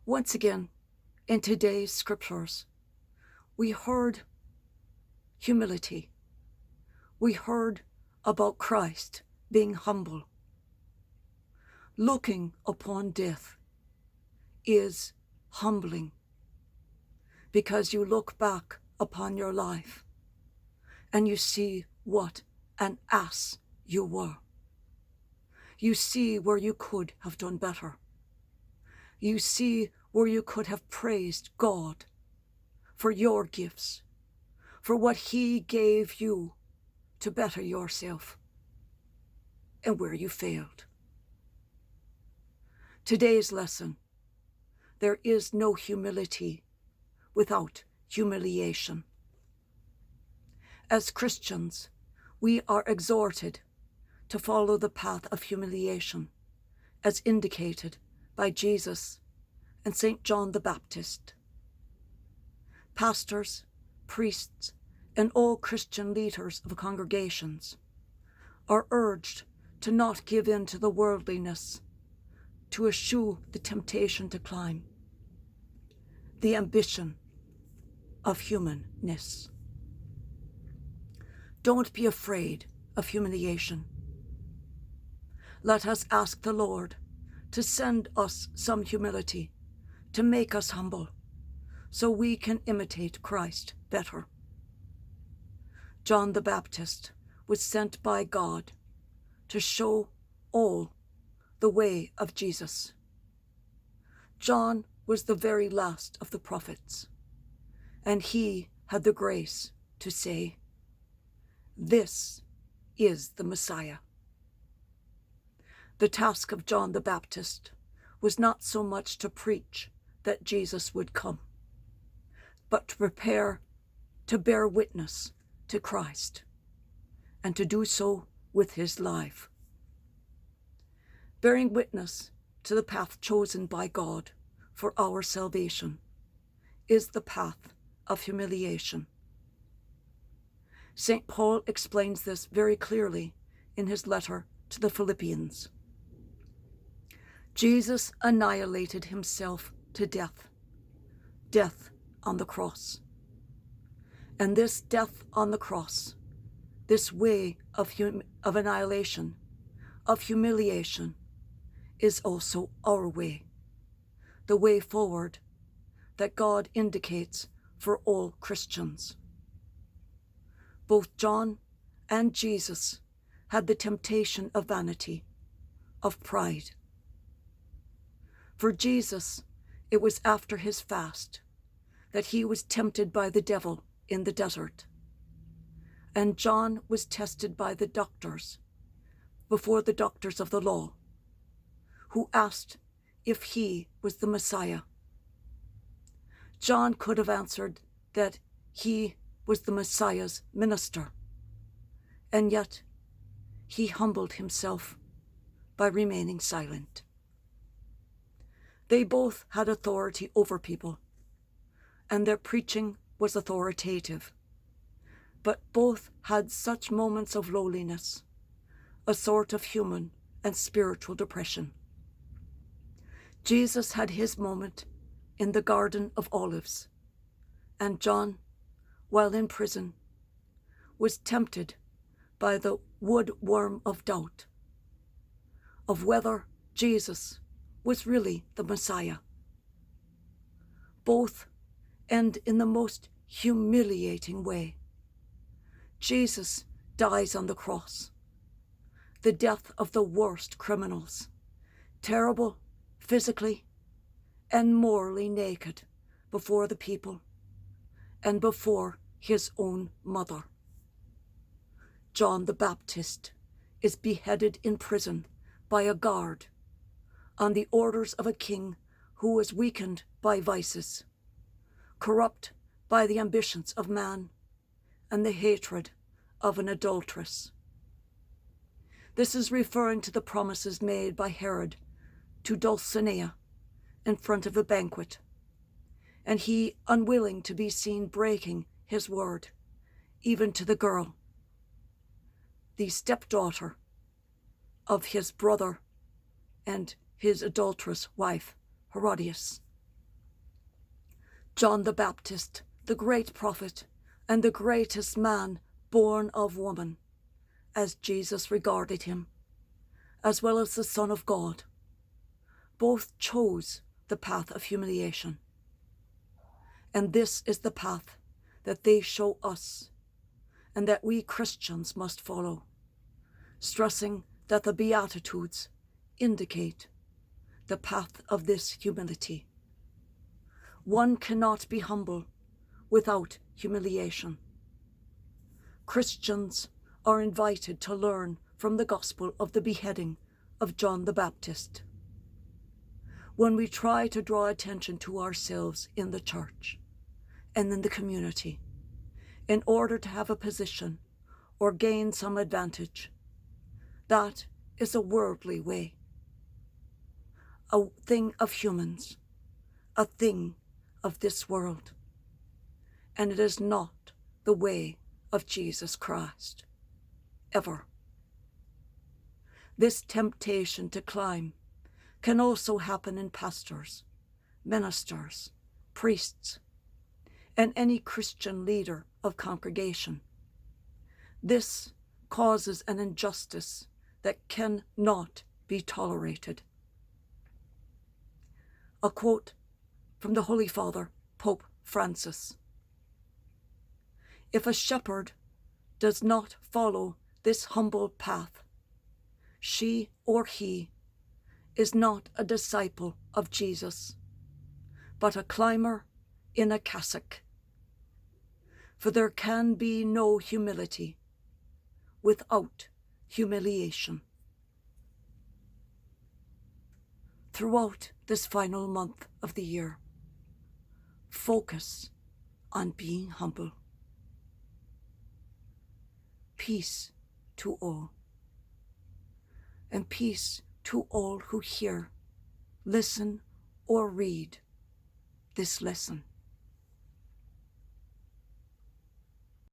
Once again, in today's scriptures, we heard humility. We heard about Christ being humble. Looking upon death is humbling because you look back upon your life and you see what an ass you were. You see where you could have done better. You see where you could have praised God for your gifts, for what He gave you to better yourself, and where you failed. Today's lesson: there is no humility without humiliation. As Christians, we are exhorted to follow the path of humiliation as indicated by Jesus and St. John the Baptist. Pastors, priests, and all Christian leaders of congregations are urged to not give in to the worldliness, to eschew the temptation to climb, the ambition of humanness. Don't be afraid of humiliation. Let us ask the Lord to send us some humility, to make us humble, so we can imitate Christ better. John the Baptist was sent by God to show all the way of Jesus. John was the very last of the prophets, and he had the grace to say, "This is the Messiah." The task of John the Baptist was not so much to preach that Jesus would come, but to prepare to bear witness to Christ, and to do so with his life. Bearing witness to the path chosen by God for our salvation is the path of humiliation. St. Paul explains this very clearly in his letter to the Philippians. Jesus annihilated himself to death on the cross. And this death on the cross, this way of annihilation, of humiliation, is also our way, the way forward that God indicates for all Christians. Both John and Jesus had the temptation of vanity, of pride. For Jesus, it was after his fast that he was tempted by the devil in the desert. And John was tested by the doctors, before the doctors of the law, who asked if he was the Messiah. John could have answered that he was the Messiah's minister, and yet he humbled himself by remaining silent. They both had authority over people, and their preaching was authoritative, but both had such moments of lowliness, a sort of human and spiritual depression. Jesus had his moment in the Garden of Olives, and John, while in prison, was tempted by the woodworm of doubt of whether Jesus was really the Messiah. Both end in the most humiliating way. Jesus dies on the cross, the death of the worst criminals, terrible physically and morally naked before the people and before his own mother. John the Baptist is beheaded in prison by a guard on the orders of a king who was weakened by vices, corrupt by the ambitions of man and the hatred of an adulteress. This is referring to the promises made by Herod to Dulcinea in front of a banquet, and he unwilling to be seen breaking his word, even to the girl, the stepdaughter of his brother and his adulterous wife, Herodias. John the Baptist, the great prophet and the greatest man born of woman, as Jesus regarded him, as well as the Son of God, both chose the path of humiliation. And this is the path that they show us and that we Christians must follow, stressing that the Beatitudes indicate the path of this humility. One cannot be humble without humiliation. Christians are invited to learn from the gospel of the beheading of John the Baptist. When we try to draw attention to ourselves in the church and in the community in order to have a position or gain some advantage, that is a worldly way, a thing of humans, a thing of this world, and it is not the way of Jesus Christ, ever. This temptation to climb can also happen in pastors, ministers, priests, and any Christian leader of congregation. This causes an injustice that cannot be tolerated. A quote from the Holy Father, Pope Francis. If a shepherd does not follow this humble path, she or he is not a disciple of Jesus, but a climber in a cassock. For there can be no humility without humiliation. Throughout this final month of the year, focus on being humble. Peace to all, and peace to all who hear, listen, or read this lesson.